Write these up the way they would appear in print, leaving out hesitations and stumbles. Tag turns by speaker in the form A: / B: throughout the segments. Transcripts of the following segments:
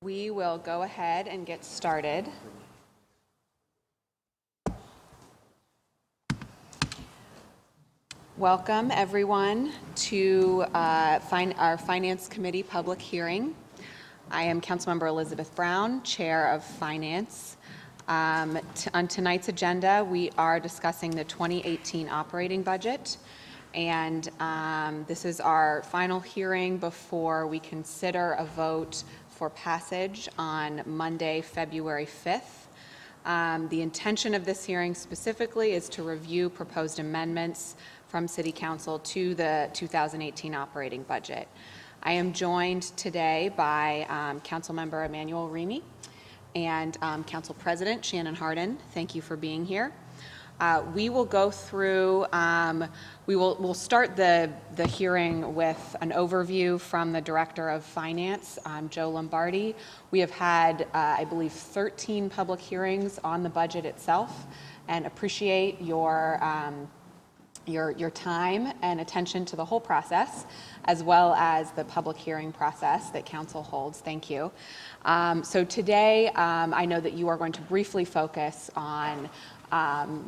A: We will go ahead and get started. Welcome, everyone, to our Finance Committee public hearing. I am Councilmember Elizabeth Brown, Chair of Finance. On tonight's agenda, we are discussing the 2018 operating budget, and this is our final hearing before we consider a vote for passage on Monday, February 5th. The intention of this hearing specifically is to review proposed amendments from City Council to the 2018 operating budget. I am joined today by Councilmember Emmanuel Remy and Council President Shannon Hardin. Thank you for being here. We will go through, we'll start the hearing with an overview from the Director of Finance, Joe Lombardi. We have had, I believe, 13 public hearings on the budget itself, and appreciate your time and attention to the whole process, as well as the public hearing process that Council holds. Thank you. So today, I know that you are going to briefly focus on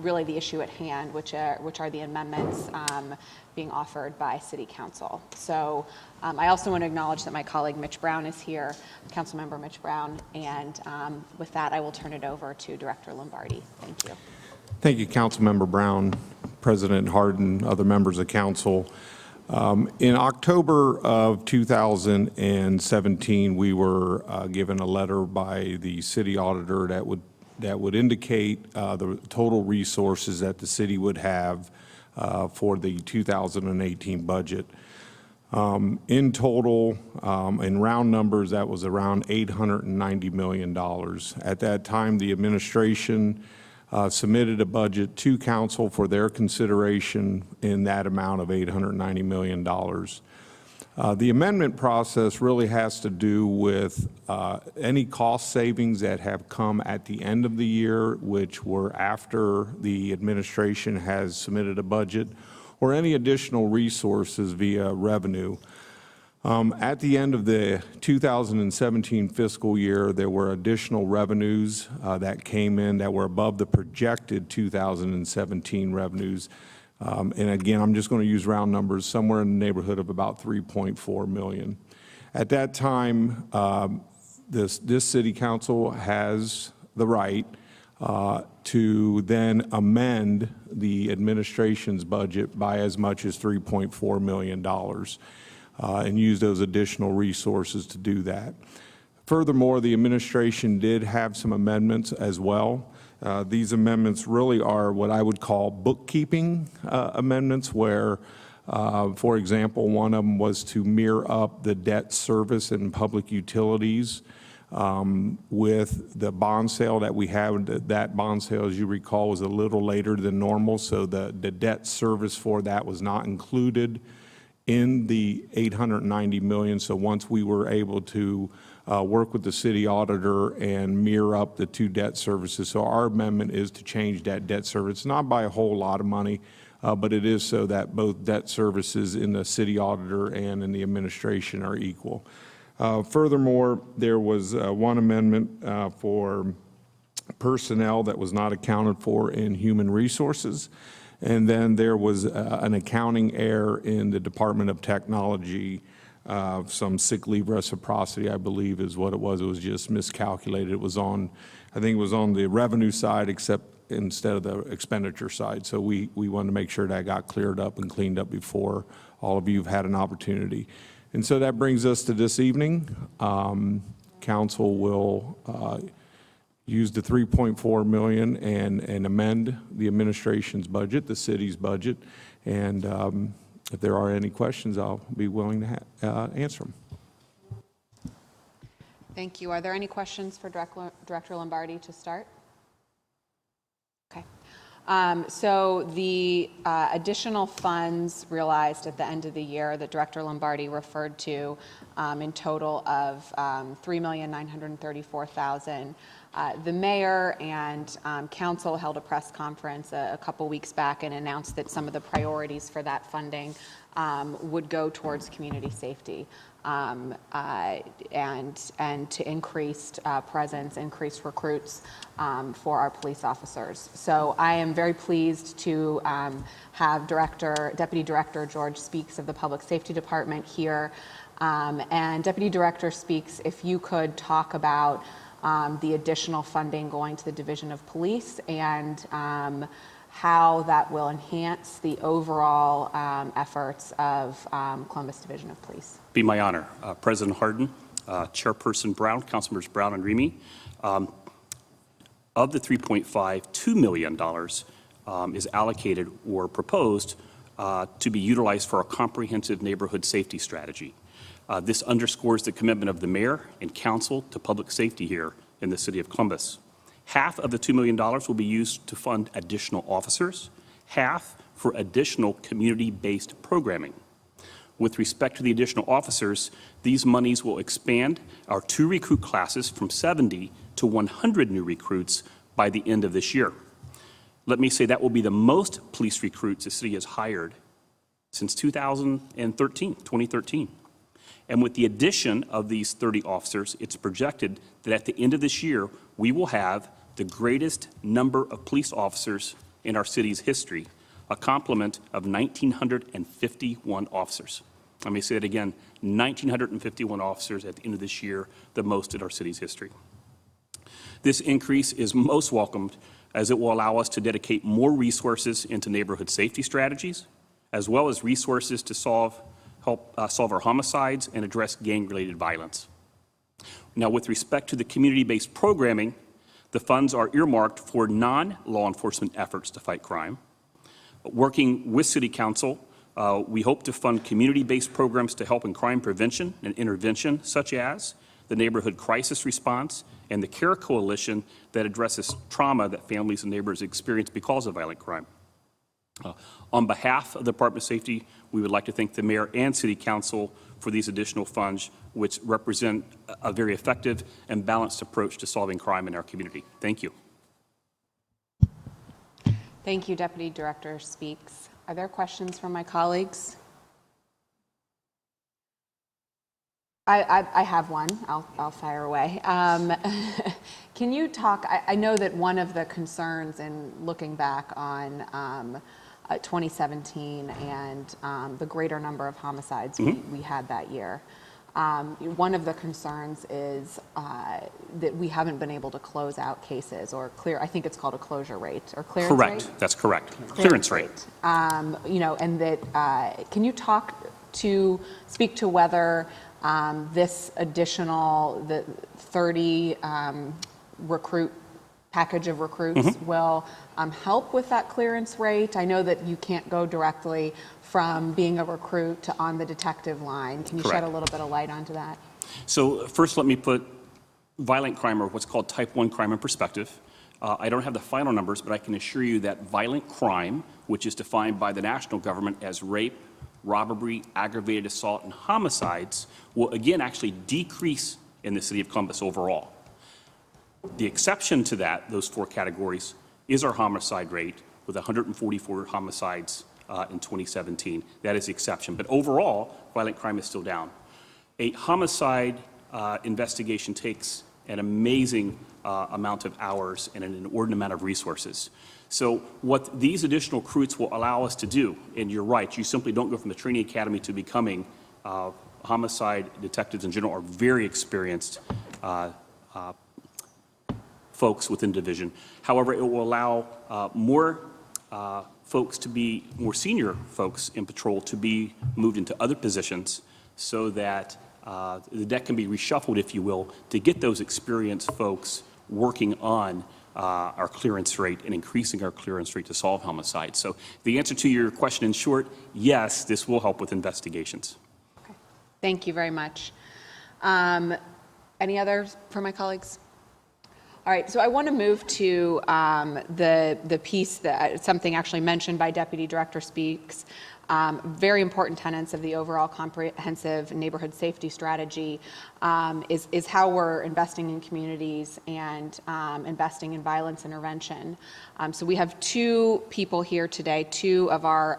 A: really the issue at hand, which are the amendments being offered by City Council. So I also want to acknowledge that my colleague Mitch Brown is here, Councilmember Mitch Brown, and with that I will turn it over to Director Lombardi. Thank you.
B: Thank you, Councilmember Brown, President Hardin, other members of Council. In October of 2017, we were given a letter by the City Auditor that would indicate the total resources that the city would have for the 2018 budget. In total, in round numbers, that was around $890 million. At that time, the administration submitted a budget to Council for their consideration in that amount of $890 million. The amendment process really has to do with any cost savings that have come at the end of the year, which were after the administration has submitted a budget, or any additional resources via revenue. At the end of the 2017 fiscal year, there were additional revenues that came in that were above the projected 2017 revenues. And again, I'm just going to use round numbers, somewhere in the neighborhood of about $3.4 million. At that time, this City Council has the right to then amend the administration's budget by as much as $3.4 million and use those additional resources to do that. Furthermore, the administration did have some amendments as well. These amendments really are what I would call bookkeeping amendments, where, for example, one of them was to mirror up the debt service and public utilities with the bond sale that we had. That bond sale, as you recall, was a little later than normal, so the debt service for that was not included in the $890 million. So once we were able to work with the city auditor and mirror up the two debt services. So our amendment is to change that debt service, not by a whole lot of money, but it is so that both debt services in the city auditor and in the administration are equal. Furthermore, there was one amendment for personnel that was not accounted for in human resources. And then there was an accounting error in the Department of Technology. Some sick leave reciprocity, I believe, is what it was. It was just miscalculated. It was on, I think it was on the revenue side, except instead of the expenditure side. So we wanted to make sure that got cleared up and cleaned up before all of you have had an opportunity. And so that brings us to this evening. Council will use the $3.4 million and amend the administration's budget, the city's budget. And if there are any questions, I'll be willing to answer them.
A: Thank you. Are there any questions for Director Lombardi to start? Okay. So the additional funds realized at the end of the year that Director Lombardi referred to in total of $3,934,000. The mayor and council held a press conference a couple weeks back and announced that some of the priorities for that funding would go towards community safety. and to increased presence, increased recruits for our police officers. So I am very pleased to have Deputy Director George Speaks of the Public Safety Department here. And Deputy Director Speaks, if you could talk about the additional funding going to the Division of Police and how that will enhance the overall efforts of Columbus Division of Police.
C: Be my honor. President Hardin, Chairperson Brown, Councilmembers Brown and Remy. Of the $3.52 million is allocated or proposed to be utilized for a comprehensive neighborhood safety strategy. This underscores the commitment of the mayor and council to public safety here in the city of Columbus. Half of the $2 million will be used to fund additional officers, half for additional community-based programming. With respect to the additional officers, these monies will expand our 2 recruit classes from 70 to 100 new recruits by the end of this year. Let me say that will be the most police recruits the city has hired since 2013. And with the addition of these 30 officers, it's projected that at the end of this year, we will have the greatest number of police officers in our city's history, a complement of 1,951 officers. Let me say that again, 1,951 officers at the end of this year, the most in our city's history. This increase is most welcomed as it will allow us to dedicate more resources into neighborhood safety strategies, as well as resources to help solve our homicides and address gang-related violence. Now, with respect to the community-based programming, the funds are earmarked for non-law enforcement efforts to fight crime. Working with City Council, we hope to fund community-based programs to help in crime prevention and intervention, such as the Neighborhood Crisis Response and the CARE Coalition that addresses trauma that families and neighbors experience because of violent crime. On behalf of the Department of Safety, we would like to thank the Mayor and City Council for these additional funds, which represent a very effective and balanced approach to solving crime in our community. Thank you.
A: Thank you, Deputy Director Speaks. Are there questions from my colleagues? I have one. I'll fire away. Can you talk, I know that one of the concerns in looking back on 2017 and the greater number of homicides we had that year, one of the concerns is that we haven't been able to close out cases or clear, I think it's called a closure rate or clearance rate?
C: Correct, that's correct. Clearance rate.
A: You know, and that, can you speak to whether this additional, the 30 package of recruits will help with that clearance rate? I know that you can't go directly from being a recruit to on the detective line. Can you shed a little bit of light onto that?
C: So first, let me put violent crime, or what's called type 1 crime, in perspective. I don't have the final numbers, but I can assure you that violent crime, which is defined by the national government as rape, robbery, aggravated assault, and homicides, will again actually decrease in the city of Columbus overall. The exception to that, those 4 categories, is our homicide rate with 144 homicides in 2017. That is the exception. But overall, violent crime is still down. A homicide investigation takes an amazing amount of hours and an inordinate amount of resources. So what these additional recruits will allow us to do, and you're right, you simply don't go from the training academy to becoming homicide detectives in general, are very experienced folks within division. However, it will allow more folks to be, more senior folks in patrol to be moved into other positions so that the deck can be reshuffled, if you will, to get those experienced folks working on our clearance rate and increasing our clearance rate to solve homicides. So the answer to your question in short, yes, this will help with investigations.
A: Okay. Thank you very much. Any others from my colleagues? All right, so I want to move to the piece that something actually mentioned by Deputy Director Speaks very important tenets of the overall comprehensive neighborhood safety strategy is how we're investing in communities and investing in violence intervention. So we have two people here today, two of our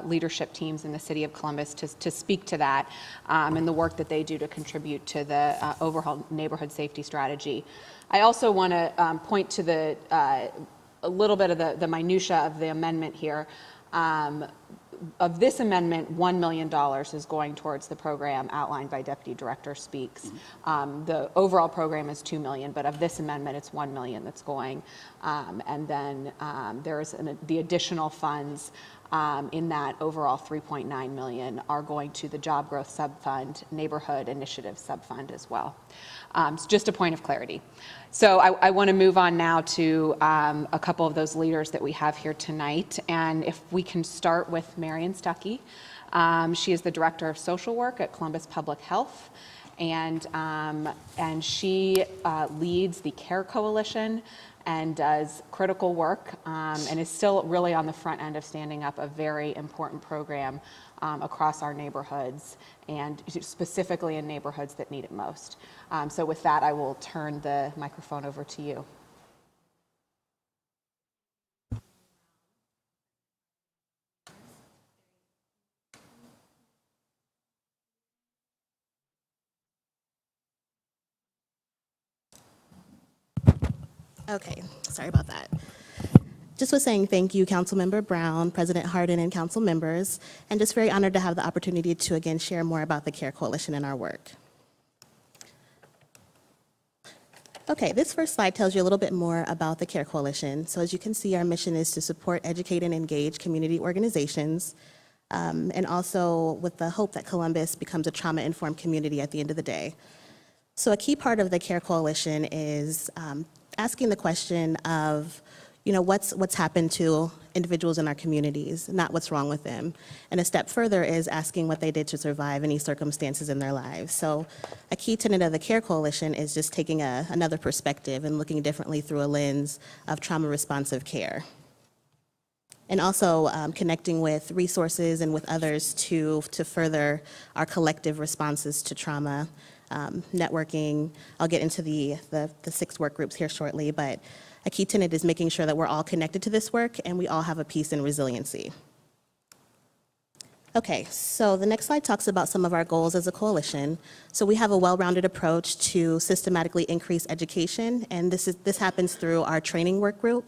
A: leadership teams in the City of Columbus to speak to that and the work that they do to contribute to the overall neighborhood safety strategy. I also want to point to a little bit of the minutia of the amendment here. Of this amendment, $1 million is going towards the program outlined by Deputy Director Speaks. The overall program is $2 million, but of this amendment, it's $1 million that's going. And then there's the additional funds in that overall $3.9 million are going to the Job Growth Subfund, Neighborhood Initiative Subfund as well. So just a point of clarity. So I want to move on now to a couple of those leaders that we have here tonight. And if we can start with Marion Stuckey. She is the Director of Social Work at Columbus Public Health. And she leads the CARE Coalition and does critical work and is still really on the front end of standing up a very important program across our neighborhoods and specifically in neighborhoods that need it most. So with that, I will turn the microphone over to you.
D: Okay, sorry about that. Just was saying thank you, Councilmember Brown, President Hardin, and council members, and just very honored to have the opportunity to again share more about the CARE Coalition and our work. Okay, this first slide tells you a little bit more about the CARE Coalition. So as you can see, our mission is to support, educate, and engage community organizations, and also with the hope that Columbus becomes a trauma-informed community at the end of the day. So a key part of the CARE Coalition is asking the question of, you know, what's happened to individuals in our communities, not what's wrong with them. And a step further is asking what they did to survive any circumstances in their lives. So a key tenet of the CARE Coalition is just taking another perspective and looking differently through a lens of trauma-responsive care. And also connecting with resources and with others to further our collective responses to trauma. Networking. I'll get into the 6 work groups here shortly, but a key tenet is making sure that we're all connected to this work and we all have a piece in resiliency. Okay, so the next slide talks about some of our goals as a coalition. So we have a well-rounded approach to systematically increase education, and this happens through our training work group.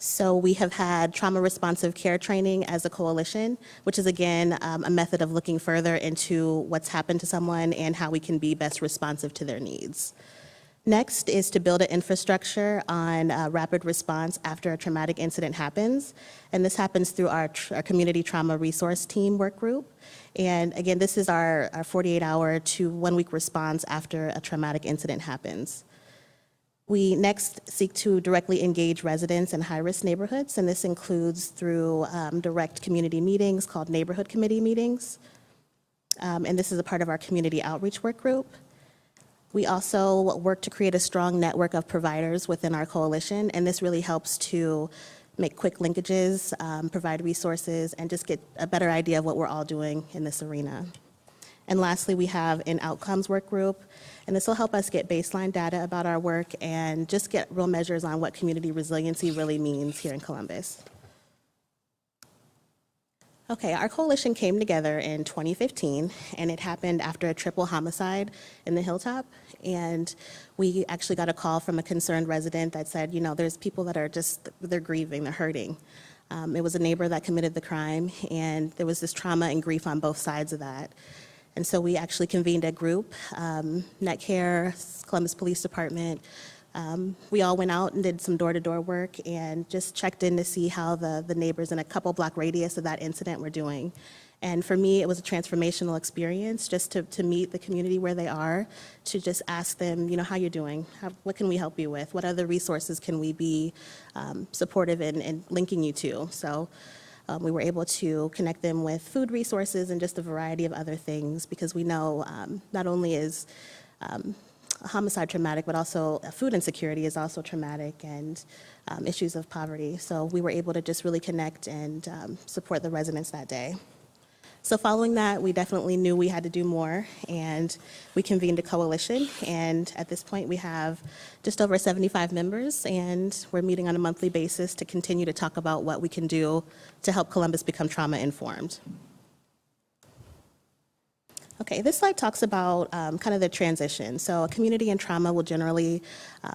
D: So we have had trauma-responsive care training as a coalition, which is, again, a method of looking further into what's happened to someone and how we can be best responsive to their needs. Next is to build an infrastructure on rapid response after a traumatic incident happens. And this happens through our community trauma resource team work group. And again, this is our 48-hour to 1-week response after a traumatic incident happens. We next seek to directly engage residents in high-risk neighborhoods, and this includes through direct community meetings called neighborhood committee meetings. And this is a part of our community outreach work group. We also work to create a strong network of providers within our coalition, and this really helps to make quick linkages, provide resources, and just get a better idea of what we're all doing in this arena. And lastly, we have an outcomes work group, and this will help us get baseline data about our work and just get real measures on what community resiliency really means here in Columbus. Okay, our coalition came together in 2015, and it happened after a triple homicide in the Hilltop. And we actually got a call from a concerned resident that said, you know, there's people that are they're grieving, they're hurting. It was a neighbor that committed the crime, and there was this trauma and grief on both sides of that. And so we actually convened a group, NetCare, Columbus Police Department. We all went out and did some door-to-door work and just checked in to see how the neighbors in a couple block radius of that incident were doing. And for me, it was a transformational experience just to meet the community where they are, to just ask them, you know, how you're doing, what can we help you with, what other resources can we be supportive in linking you to. So we were able to connect them with food resources and just a variety of other things, because we know not only is homicide traumatic, but also food insecurity is also traumatic, and issues of poverty. So we were able to just really connect and support the residents that day. So following that, we definitely knew we had to do more, and we convened a coalition. And at this point, we have just over 75 members, and we're meeting on a monthly basis to continue to talk about what we can do to help Columbus become trauma-informed. Okay, this slide talks about kind of the transition. So a community in trauma will generally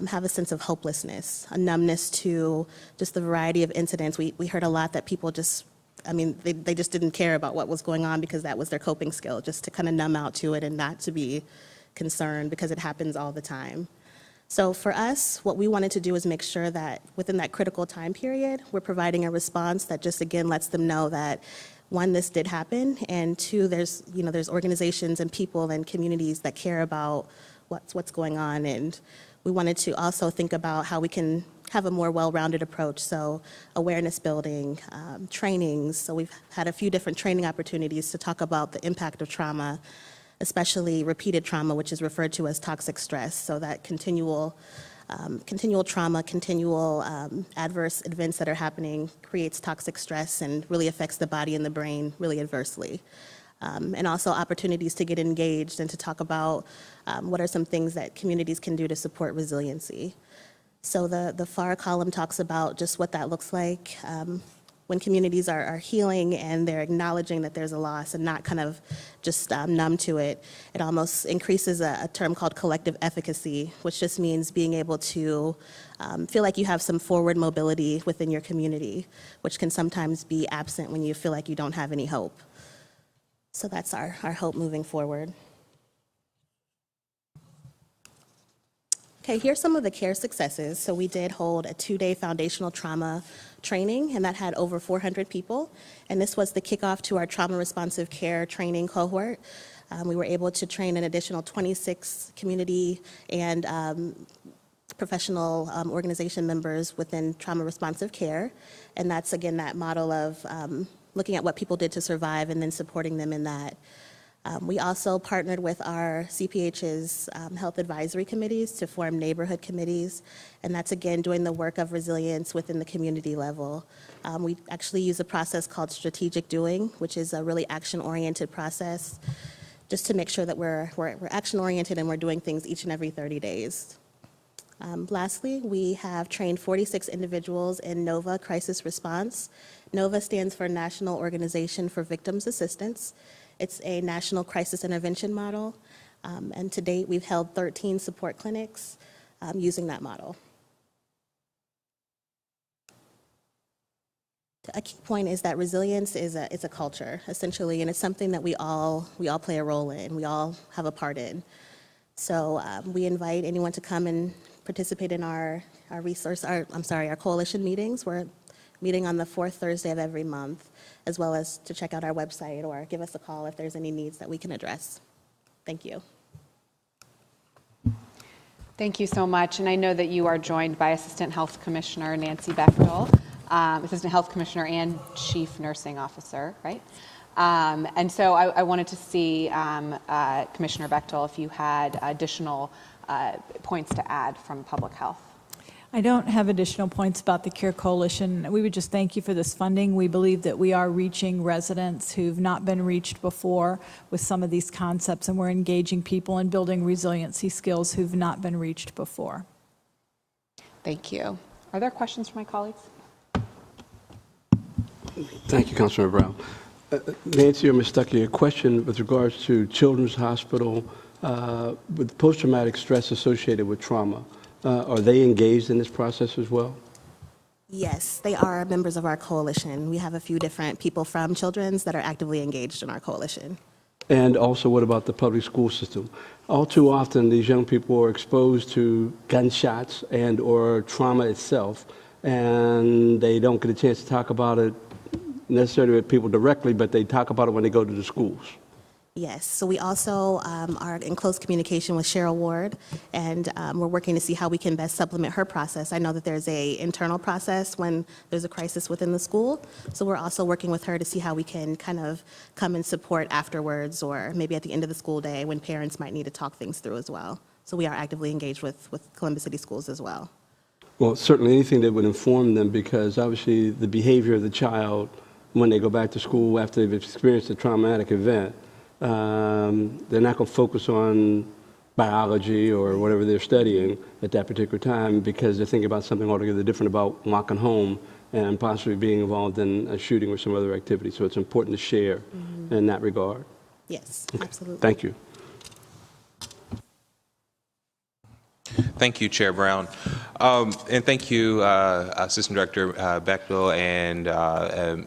D: have a sense of hopelessness, a numbness to just the variety of incidents. We heard a lot that people just, they just didn't care about what was going on because that was their coping skill, just to kind of numb out to it and not to be concerned because it happens all the time. So for us, what we wanted to do is make sure that within that critical time period, we're providing a response that just, again, lets them know that, one, this did happen, and two, there's organizations and people and communities that care about what's going on. And we wanted to also think about how we can have a more well-rounded approach, so awareness building, trainings. So we've had a few different training opportunities to talk about the impact of trauma, especially repeated trauma, which is referred to as toxic stress. So that continual trauma, continual adverse events that are happening creates toxic stress and really affects the body and the brain really adversely. And also opportunities to get engaged and to talk about what are some things that communities can do to support resiliency. So the far column talks about just what that looks like when communities are healing and they're acknowledging that there's a loss and not kind of just numb to it. It almost increases a term called collective efficacy, which just means being able to feel like you have some forward mobility within your community, which can sometimes be absent when you feel like you don't have any hope. So that's our hope moving forward. Okay, here's some of the CARE successes. So we did hold a 2-day foundational trauma training, and that had over 400 people. And this was the kickoff to our trauma responsive care training cohort. We were able to train an additional 26 community and professional organization members within trauma responsive care. And that's, again, that model of looking at what people did to survive and then supporting them in that. We also partnered with our CPH's health advisory committees to form neighborhood committees, and that's, again, doing the work of resilience within the community level. We actually use a process called strategic doing, which is a really action-oriented process, just to make sure that we're action-oriented and we're doing things each and every 30 days. Lastly, we have trained 46 individuals in NOVA Crisis Response. NOVA stands for National Organization for Victims Assistance. It's a national crisis intervention model, and to date, we've held 13 support clinics using that model. A key point is that resilience is a culture, essentially, and it's something that we all play a role in, we all have a part in. So we invite anyone to come and participate in our coalition meetings. We're meeting on the 4th Thursday of every month, as well as to check out our website or give us a call if there's any needs that we can address. Thank you.
A: Thank you so much. And I know that you are joined by Assistant Health Commissioner Nancy Bechtel, Assistant Health Commissioner and Chief Nursing Officer, right? And so I wanted to see, Commissioner Bechtel, if you had additional points to add from public health.
E: I don't have additional points about the CARE Coalition. We would just thank you for this funding. We believe that we are reaching residents who've not been reached before with some of these concepts, and we're engaging people and building resiliency skills who've not been reached before.
A: Thank you. Are there questions from my colleagues?
F: Thank you, Councilmember Brown. Nancy or Ms. Stuckey, a question with regards to Children's Hospital with post-traumatic stress associated with trauma. Are they engaged in this process as well?
D: Yes, they are members of our coalition. We have a few different people from Children's that are actively engaged in our coalition.
F: And also, what about the public school system? All too often, these young people are exposed to gunshots and or trauma itself, and they don't get a chance to talk about it necessarily with people directly, but they talk about it when they go to the schools.
D: Yes, so we also are in close communication with Cheryl Ward, and we're working to see how we can best supplement her process. I know that there's an internal process when there's a crisis within the school, so we're also working with her to see how we can kind of come and support afterwards or maybe at the end of the school day when parents might need to talk things through as well. So we are actively engaged with Columbus City Schools as well.
F: Well, certainly anything that would inform them, because obviously the behavior of the child when they go back to school after they've experienced a traumatic event, they're not going to focus on biology or whatever they're studying at that particular time because they're thinking about something altogether different about walking home and possibly being involved in a shooting or some other activity. So it's important to share in that regard.
D: Yes, absolutely.
F: Thank you.
G: Thank you, Chair Brown. And thank you, Assistant Director Beckville and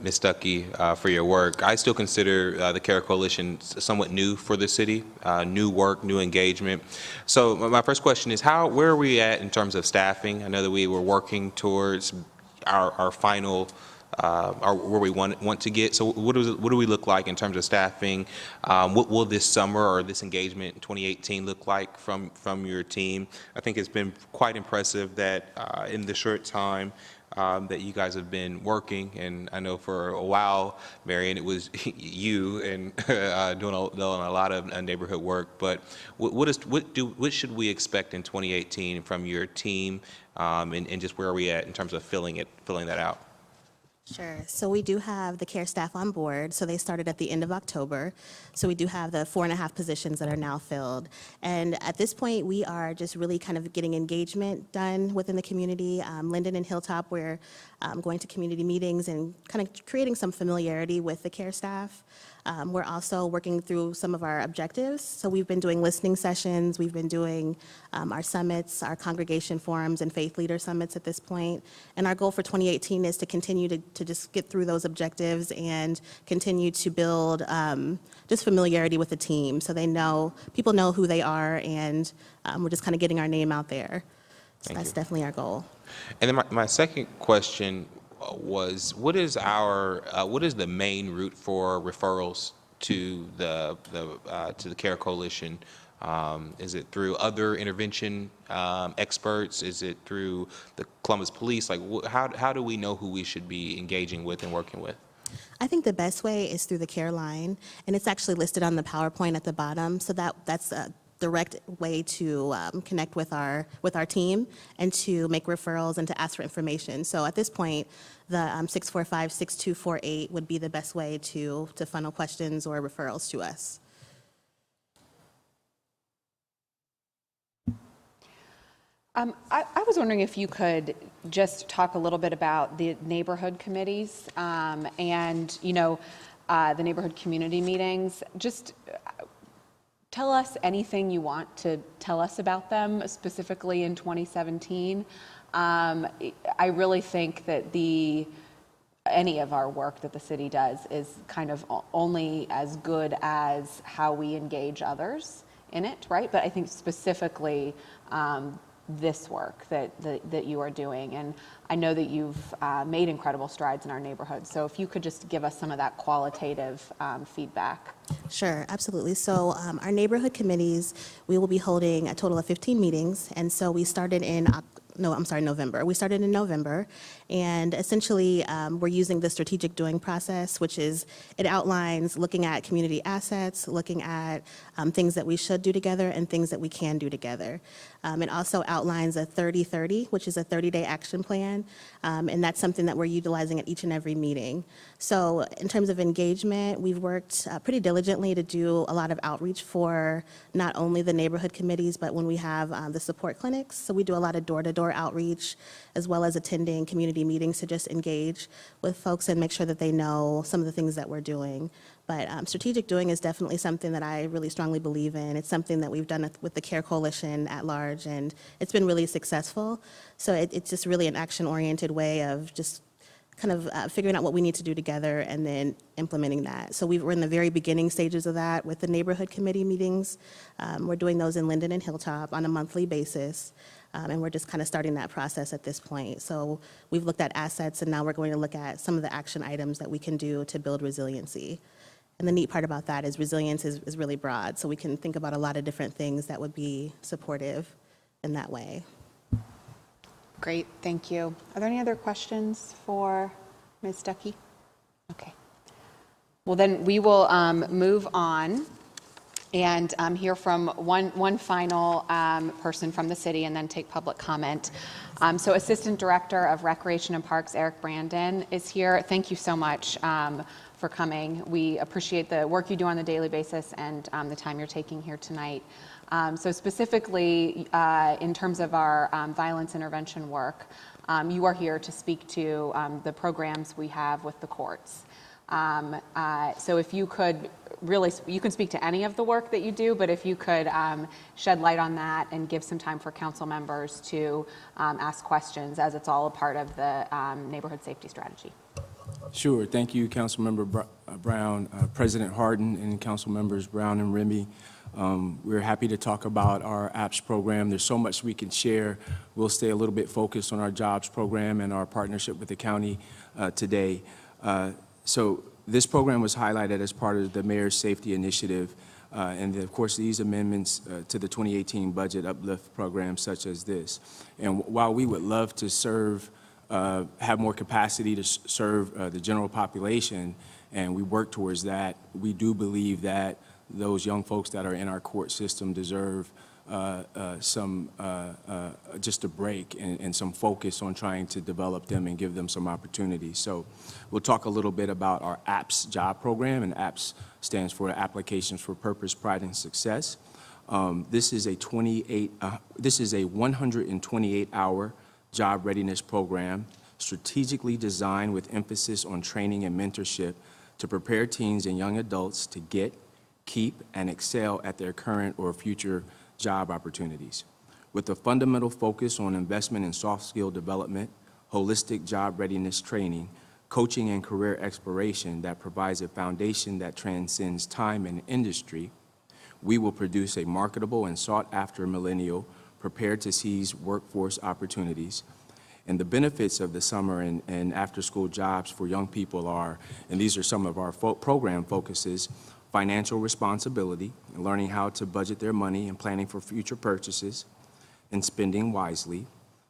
G: Ms. Stuckey for your work. I still consider the CARE Coalition somewhat new for the city, new work, new engagement. So my first question is, where are we at in terms of staffing? I know that we were working towards our final where we want to get. So what do we look like in terms of staffing? What will this summer or this engagement in 2018 look like from your team? I think it's been quite impressive that in the short time that you guys have been working, and I know for a while, Marion, it was you and doing a lot of neighborhood work. But what should we expect in 2018 from your team, and just where are we at in terms of filling that out?
D: Sure. So we do have the CARE staff on board. So they started at the end of October. So we do have the 4.5 positions that are now filled. And at this point, we are just really kind of getting engagement done within the community. Linden and Hilltop, we're going to community meetings and kind of creating some familiarity with the CARE staff. We're also working through some of our objectives. So we've been doing listening sessions. We've been doing our summits, our congregation forums, and faith leader summits at this point. And our goal for 2018 is to continue to just get through those objectives and continue to build just familiarity with the team so people know who they are, and we're just kind of getting our name out there. So that's definitely our goal.
G: And then my second question was, what is the main route for referrals to the CARE Coalition? Is it through other intervention experts? Is it through the Columbus Police? Like, how do we know who we should be engaging with and working with?
D: I think the best way is through the CARE line, and it's actually listed on the PowerPoint at the bottom. So that's a direct way to connect with our team and to make referrals and to ask for information. So at this point, the 645-6248 would be the best way to funnel questions or referrals to us.
A: I was wondering if you could just talk a little bit about the neighborhood committees and, the neighborhood community meetings. Just tell us anything you want to tell us about them, specifically in 2017. I really think that any of our work that the city does is kind of only as good as how we engage others in it, right? But I think specifically this work that you are doing, and I know that you've made incredible strides in our neighborhood. So if you could just give us some of that qualitative feedback.
D: Sure, absolutely. So our neighborhood committees, we will be holding a total of 15 meetings, and so we started in November. We started in November, and essentially we're using the strategic doing process, which is it outlines looking at community assets, looking at things that we should do together and things that we can do together. It also outlines a 30-30, which is a 30-day action plan, and that's something that we're utilizing at each and every meeting. So in terms of engagement, we've worked pretty diligently to do a lot of outreach for not only the neighborhood committees, but when we have the support clinics. So we do a lot of door-to-door outreach, as well as attending community meetings to just engage with folks and make sure that they know some of the things that we're doing. But strategic doing is definitely something that I really strongly believe in. It's something that we've done with the CARE Coalition at large, and it's been really successful. So it's just really an action-oriented way of just kind of figuring out what we need to do together and then implementing that. So we're in the very beginning stages of that with the neighborhood committee meetings. We're doing those in Linden and Hilltop on a monthly basis. And we're just kind of starting that process at this point. So we've looked at assets, and now we're going to look at some of the action items that we can do to build resiliency. And the neat part about that is resilience is really broad, so we can think about a lot of different things that would be supportive in that way.
A: Great, thank you. Are there any other questions for Ms. Stuckey? Okay. Well, then we will move on and hear from one final person from the city and then take public comment. So Assistant Director of Recreation and Parks, Eric Brandon, is here. Thank you so much for coming. We appreciate the work you do on a daily basis and the time you're taking here tonight. So specifically, in terms of our violence intervention work, you are here to speak to the programs we have with the courts. So if you could really, you can speak to any of the work that you do, but if you could shed light on that and give some time for council members to ask questions, as it's all a part of the neighborhood safety strategy.
H: Sure. Thank you, Councilmember Brown, President Harden, and Council Members Brown and Remy. We're happy to talk about our APPS program. There's so much we can share. We'll stay a little bit focused on our jobs program and our partnership with the county today. So this program was highlighted as part of the Mayor's Safety Initiative, and of course these amendments to the 2018 budget uplift programs such as this. And while we would love to serve, have more capacity to serve the general population, and we work towards that, we do believe that those young folks that are in our court system deserve just a break and some focus on trying to develop them and give them some opportunities. So we'll talk a little bit about our APPS job program, and APPS stands for Applications for Purpose, Pride, and Success. This is a 128-hour job readiness program strategically designed with emphasis on training and mentorship to prepare teens and young adults to get, keep, and excel at their current or future job opportunities. With a fundamental focus on investment in soft skill development, holistic job readiness training, coaching and career exploration that provides a foundation that transcends time and industry, we will produce a marketable and sought-after millennial prepared to seize workforce opportunities. And the benefits of the summer and after-school jobs for young people are, and these are some of our program focuses, financial responsibility, and learning how to budget their money and planning for future purchases and spending wisely,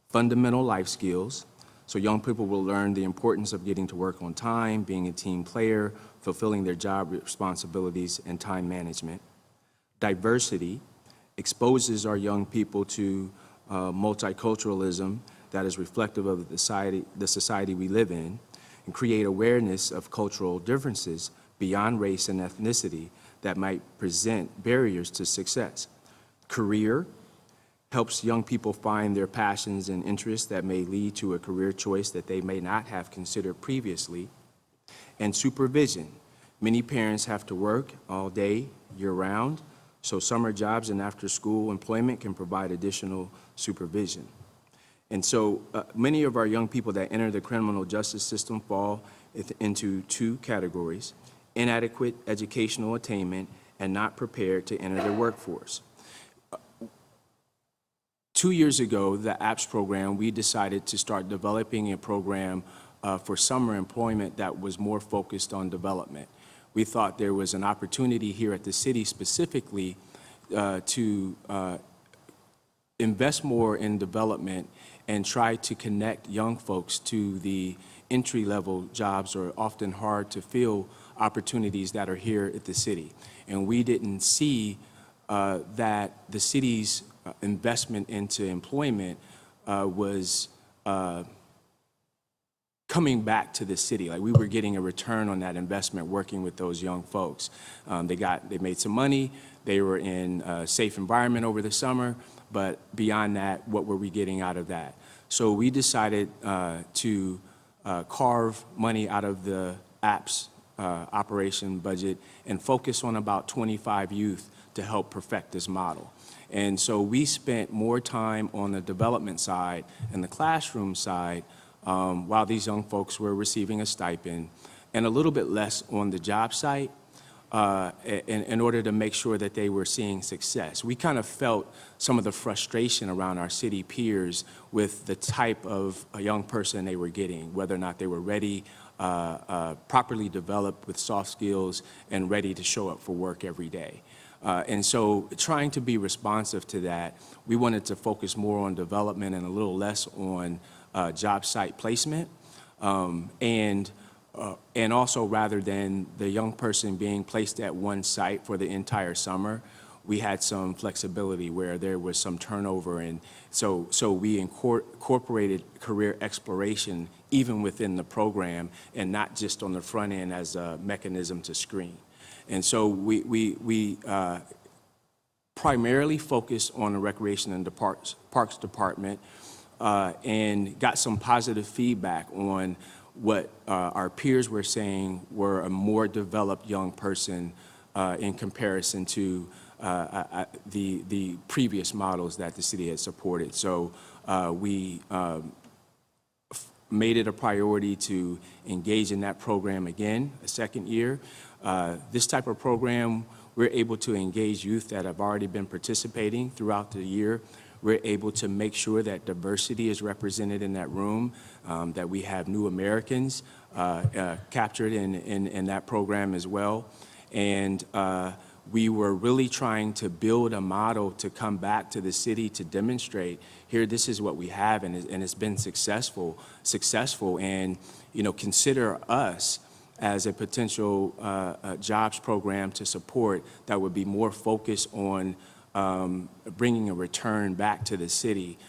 H: fundamental life skills, so young people will learn the importance of getting to work on time, being a team player, fulfilling their job responsibilities, and time management. Diversity exposes our young people to multiculturalism that is reflective of the society we live in, and create awareness of cultural differences beyond race and ethnicity that might present barriers to success. Career helps young people find their passions and interests that may lead to a career choice that they may not have considered previously. And supervision. Many parents have to work all day, year-round, so summer jobs and after-school employment can provide additional supervision. And so many of our young people that enter the criminal justice system fall into two categories: inadequate educational attainment and not prepared to enter the workforce. 2 years ago, the APPS program, we decided to start developing a program for summer employment that was more focused on development. We thought there was an opportunity here at the city specifically to invest more in development and try to connect young folks to the entry-level jobs or often hard to fill opportunities that are here at the city. And we didn't see that the city's investment into employment was coming back to the city. Like, we were getting a return on that investment working with those young folks. They made some money, they were in a safe environment over the summer, but beyond that, what were we getting out of that? So we decided to carve money out of the APPS operation budget and focus on about 25 youth to help perfect this model. And so we spent more time on the development side and the classroom side while these young folks were receiving a stipend, and a little bit less on the job site in order to make sure that they were seeing success. We kind of felt some of the frustration around our city peers with the type of a young person they were getting, whether or not they were ready, properly developed with soft skills, and ready to show up for work every day. And so trying to be responsive to that, we wanted to focus more on development and a little less on job site placement. And and also rather than the young person being placed at one site for the entire summer, we had some flexibility where there was some turnover, and so we incorporated career exploration even within the program and not just on the front end as a mechanism to screen. And so we primarily focused on the Recreation and the Parks Department and got some positive feedback on what our peers were saying were a more developed young person in comparison to the previous models that the city had supported. So we made it a priority to engage in that program again, a second year. This type of program, we're able to engage youth that have already been participating throughout the year. We're able to make sure that diversity is represented in that room, that we have new Americans captured in that program as well. And we were really trying to build a model to come back to the city to demonstrate, here, this is what we have, and it's been successful, and, you know, consider us as a potential jobs program to support that would be more focused on bringing a return back to the city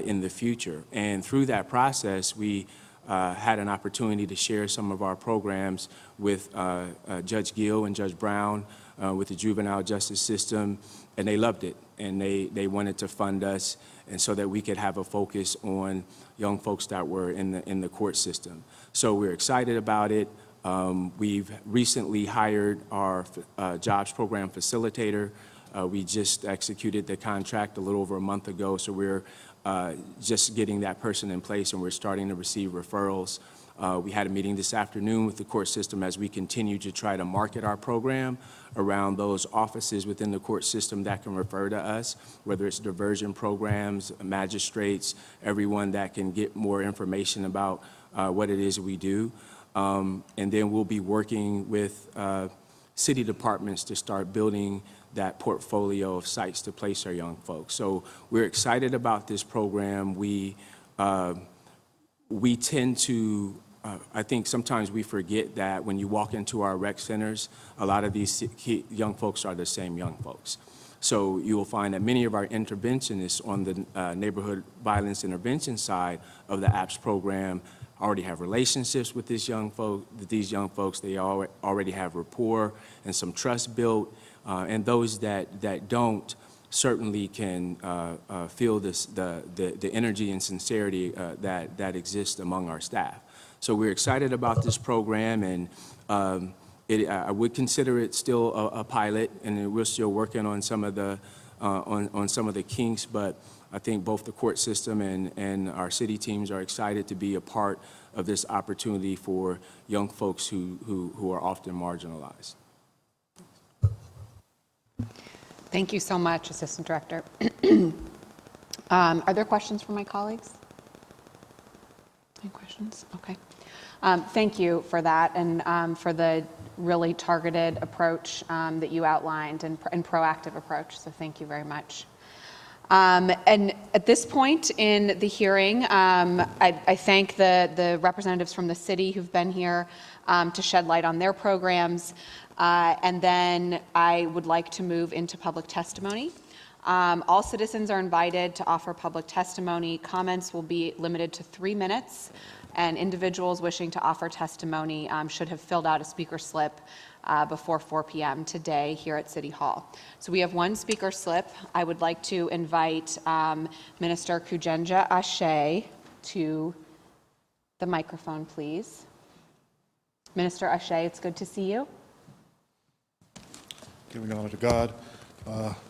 H: in the future. And through that process, we had an opportunity to share some of our programs with Judge Gill and Judge Brown with the juvenile justice system, and they loved it, and they wanted to fund us, and so that we could have a focus on young folks that were in the court system. So we're excited about it. We've recently hired our jobs program facilitator. We just executed the contract a little over a month ago, so we're just getting that person in place, and we're starting to receive referrals. We had a meeting this afternoon with the court system as we continue to try to market our program around those offices within the court system that can refer to us, whether it's diversion programs, magistrates, everyone that can get more information about what it is we do. And then we'll be working with city departments to start building that portfolio of sites to place our young folks. So we're excited about this program. We tend to, I think sometimes we forget that when you walk into our rec centers, a lot of these young folks are the same young folks. So you will find that many of our interventionists on the neighborhood violence intervention side of the APPS program already have relationships with these young folks. They already have rapport and some trust built. And those that don't certainly can feel the energy and sincerity that exists among our staff. So we're excited about this program, and I would consider it still a pilot, and we're still working on some of the kinks. But I think both the court system and our city teams are excited to be a part of this opportunity for young folks who are often marginalized.
A: Thank you so much, Assistant Director. Are there questions from my colleagues? Any questions? Okay. Thank you for that, and for the really targeted approach that you outlined and proactive approach. So thank you very much. And at this point in the hearing, I thank the representatives from the city who've been here to shed light on their programs. And then I would like to move into public testimony. All citizens are invited to offer public testimony. Comments will be limited to 3 minutes, and individuals wishing to offer testimony should have filled out a speaker slip before 4 p.m. today here at City Hall. So we have one speaker slip. I would like to invite Minister Kujenja Ashe to the microphone, please. Minister Ashe, it's good to see you.
I: Giving honor to God,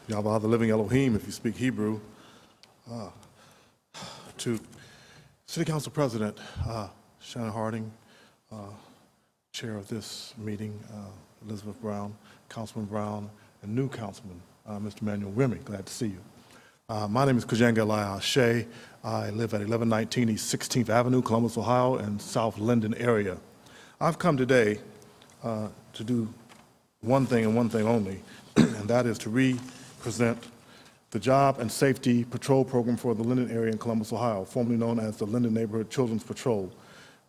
I: Yahweh the living Elohim, if you speak Hebrew. To City Council President Shannon Harding, Chair of this meeting, Elizabeth Brown, Councilman Brown, and new Councilman, Mr. Manuel Remy. Glad to see you. My name is Kujenga Ashe. I live at 1119 East 16th Avenue, Columbus, Ohio, and South Linden area. I've come today to do one thing and one thing only, and that is to represent the Job and Safety Patrol Program for the Linden area in Columbus, Ohio, formerly known as the Linden Neighborhood Children's Patrol.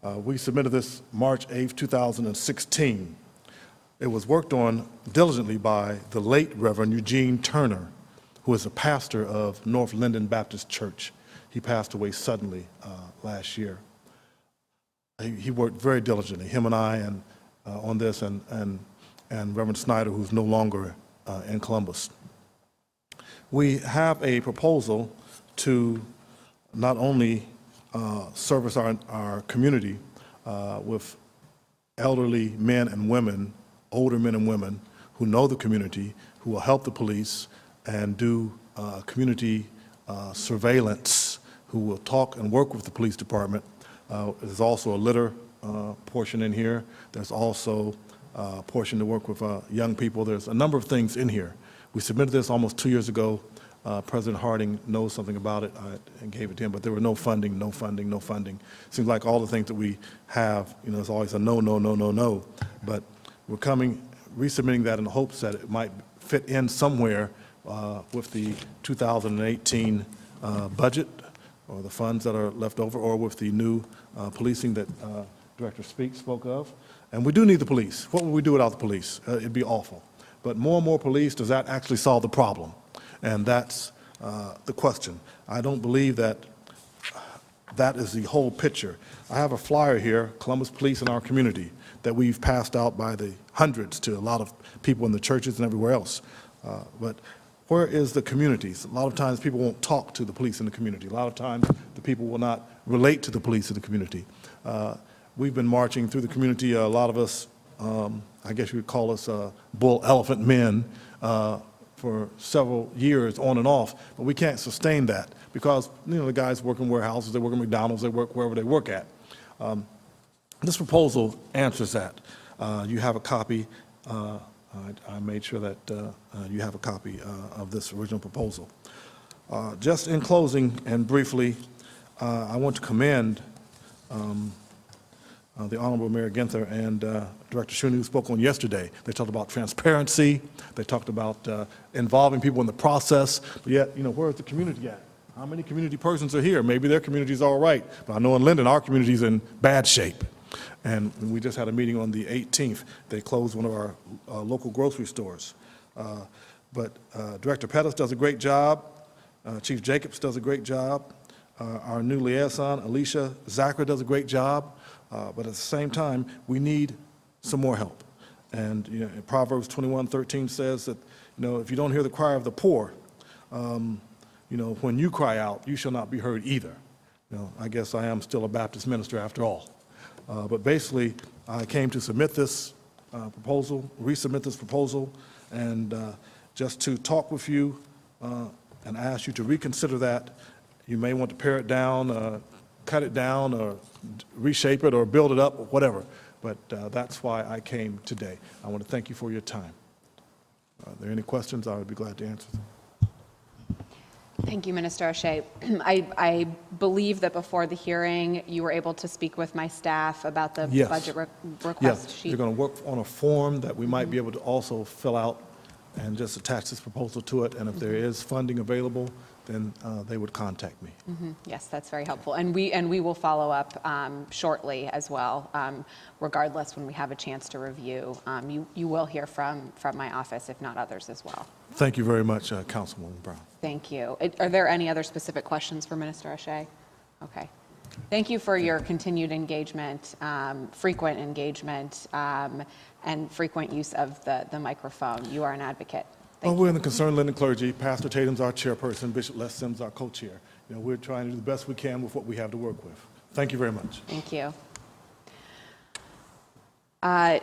I: We submitted this March 8th, 2016. It was worked on diligently by the late Reverend Eugene Turner, who is a pastor of North Linden Baptist Church. He passed away suddenly last year. He worked very diligently, him and I, on this, and Reverend Snyder, who's no longer in Columbus. We have a proposal to not only service our community with elderly men and women, older men and women who know the community, who will help the police and do community surveillance, who will talk and work with the police department. There's also a litter portion in here. There's also a portion to work with young people. There's a number of things in here. We submitted this almost 2 years ago. President Harding knows something about it and gave it to him, but there were no funding, no funding, no funding. Seems like all the things that we have, there's always a no, no, no, no, no. But we're resubmitting that in the hopes that it might fit in somewhere with the 2018 budget, or the funds that are left over, or with the new policing that Director Speake spoke of. And we do need the police. What would we do without the police? It'd be awful. But more and more police, does that actually solve the problem? And that's the question. I don't believe that that is the whole picture. I have a flyer here, Columbus Police in Our Community, that we've passed out by the hundreds to a lot of people in the churches and everywhere else. But where is the communities? A lot of times people won't talk to the police in the community. A lot of times the people will not relate to the police in the community. We've been marching through the community, a lot of us, I guess you would call us bull elephant men, for several years on and off, but we can't sustain that because the guys work in warehouses, they work at McDonald's, they work wherever they work at. This proposal answers that. You have a copy. I made sure that you have a copy of this original proposal. Just in closing and briefly, I want to commend the Honorable Mayor Ginther and Director Shuni, who spoke on yesterday. They talked about transparency. They talked about involving people in the process. But yet, where's the community at? How many community persons are here? Maybe their community's all right. But I know in Linden, our community's in bad shape. And we just had a meeting on the 18th. They closed one of our local grocery stores. But Director Pettis does a great job. Chief Jacobs does a great job. Our new liaison, Alicia Zachary, does a great job. But at the same time, we need some more help. And Proverbs 21:13 says that, if you don't hear the cry of the poor, when you cry out, you shall not be heard either. I guess I am still a Baptist minister after all. But basically, I came to submit this proposal, resubmit this proposal, and just to talk with you and ask you to reconsider that. You may want to pare it down, cut it down, or reshape it, or build it up, or whatever. But that's why I came today. I want to thank you for your time. Are there any questions? I would be glad to answer them.
A: Thank you, Minister O'Shea. I believe that before the hearing, you were able to speak with my staff about the budget request sheet.
I: They're going to work on a form that we might be able to also fill out and just attach this proposal to it. And if there is funding available, then they would contact me.
A: Yes, that's very helpful. And we will follow up shortly as well, regardless when we have a chance to review. You will hear from my office, if not others as well.
I: Thank you very much, Councilwoman Brown.
A: Thank you. Are there any other specific questions for Minister O'Shea? Okay. Thank you for your continued engagement, frequent engagement, and frequent use of the microphone. You are an advocate.
I: Well, we're in the Concerned Linden Clergy. Pastor Tatum's our chairperson, Bishop Les Sims our co-chair. We're trying to do the best we can with what we have to work with. Thank you very much.
A: Thank you.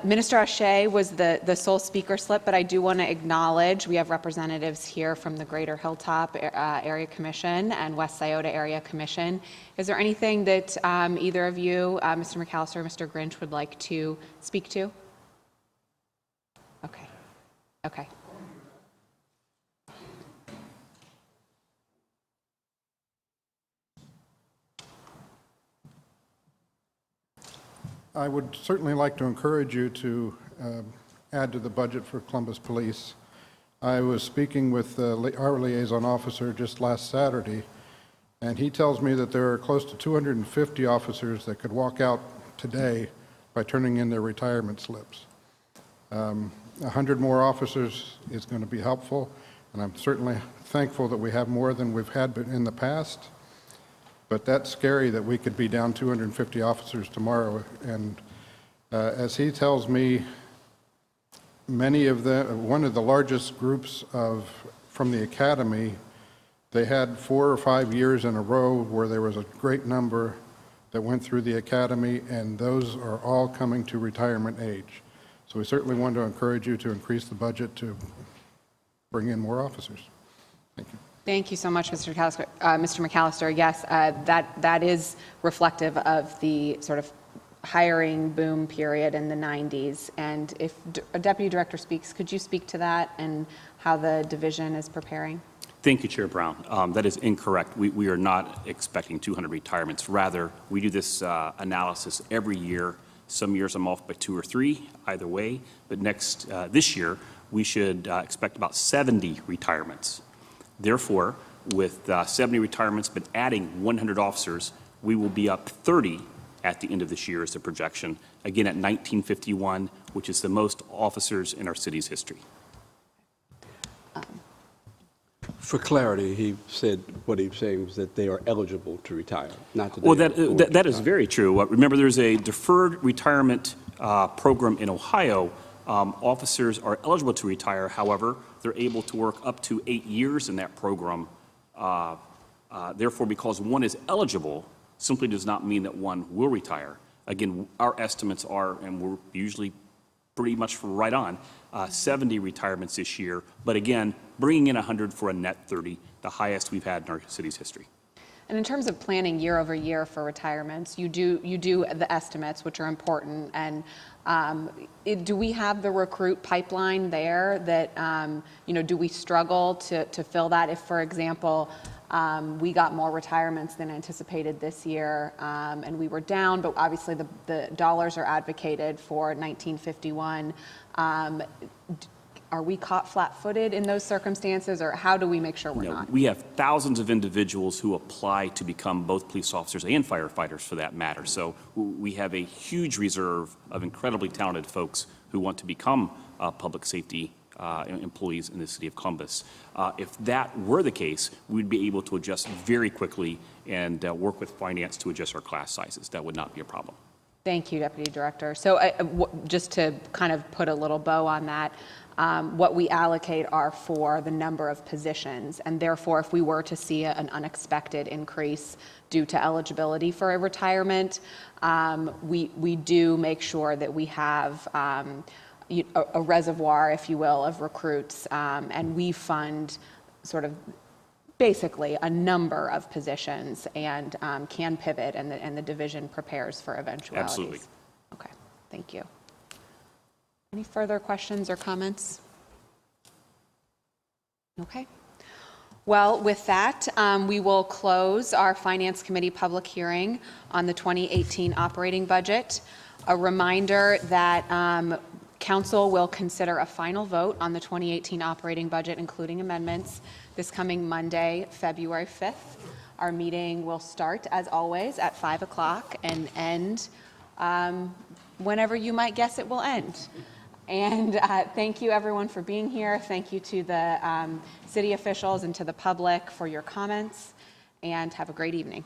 A: Minister O'Shea was the sole speaker slip, but I do want to acknowledge we have representatives here from the Greater Hilltop Area Commission and West Scioto Area Commission. Is there anything that either of you, Mr. McAllister or Mr. Grinch, would like to speak to? Okay. Okay.
J: I would certainly like to encourage you to add to the budget for Columbus Police. I was speaking with our liaison officer just last Saturday, and he tells me that there are close to 250 officers that could walk out today by turning in their retirement slips. 100 more officers is going to be helpful, and I'm certainly thankful that we have more than we've had in the past. But that's scary that we could be down 250 officers tomorrow. And as he tells me, one of the largest groups from the academy, they had 4 or 5 years in a row where there was a great number that went through the academy, and those are all coming to retirement age. So we certainly want to encourage you to increase the budget to bring in more officers. Thank you.
A: Thank you so much, Mr. McAllister. Yes, that is reflective of the sort of hiring boom period in the 90s. And if a deputy director speaks, could you speak to that and how the division is preparing?
C: Thank you, Chair Brown. That is incorrect. We are not expecting 200 retirements. Rather, we do this analysis every year. Some years I'm off by 2 or 3, either way. But this year, we should expect about 70 retirements. Therefore, with 70 retirements, but adding 100 officers, we will be up 30 at the end of this year as the projection, again at 1951, which is the most officers in our city's history.
F: For clarity, he said what he was saying was that they are eligible to retire, not that.
C: Well, that is very true. Remember, there's a deferred retirement program in Ohio. Officers are eligible to retire. However, they're able to work up to 8 years in that program. Therefore, because one is eligible, simply does not mean that one will retire. Again, our estimates are, and we're usually pretty much right on, 70 retirements this year. But again, bringing in 100 for a net 30, the highest we've had in our city's history.
A: And in terms of planning year over year for retirements, you do the estimates, which are important. And do we have the recruit pipeline there that, do we struggle to fill that if, for example, we got more retirements than anticipated this year, and we were down, but obviously the dollars are advocated for 1951. Are we caught flat-footed in those circumstances, or how do we make sure we're not?
C: We have thousands of individuals who apply to become both police officers and firefighters for that matter. So we have a huge reserve of incredibly talented folks who want to become public safety employees in the city of Columbus. If that were the case, we'd be able to adjust very quickly and work with finance to adjust our class sizes. That would not be a problem.
A: Thank you, Deputy Director. So just to kind of put a little bow on that, what we allocate are for the number of positions, and therefore if we were to see an unexpected increase due to eligibility for a retirement, we do make sure that we have a reservoir, if you will, of recruits, and we fund sort of basically a number of positions and can pivot, and the division prepares for eventualities.
C: Absolutely.
A: Okay, thank you. Any further questions or comments? Okay. Well, with that, we will close our Finance Committee public hearing on the 2018 operating budget. A reminder that Council will consider a final vote on the 2018 operating budget, including amendments, this coming Monday, February 5th. Our meeting will start, as always, at 5 o'clock and end whenever you might guess it will end. And thank you, everyone, for being here. Thank you to the city officials and to the public for your comments, and have a great evening.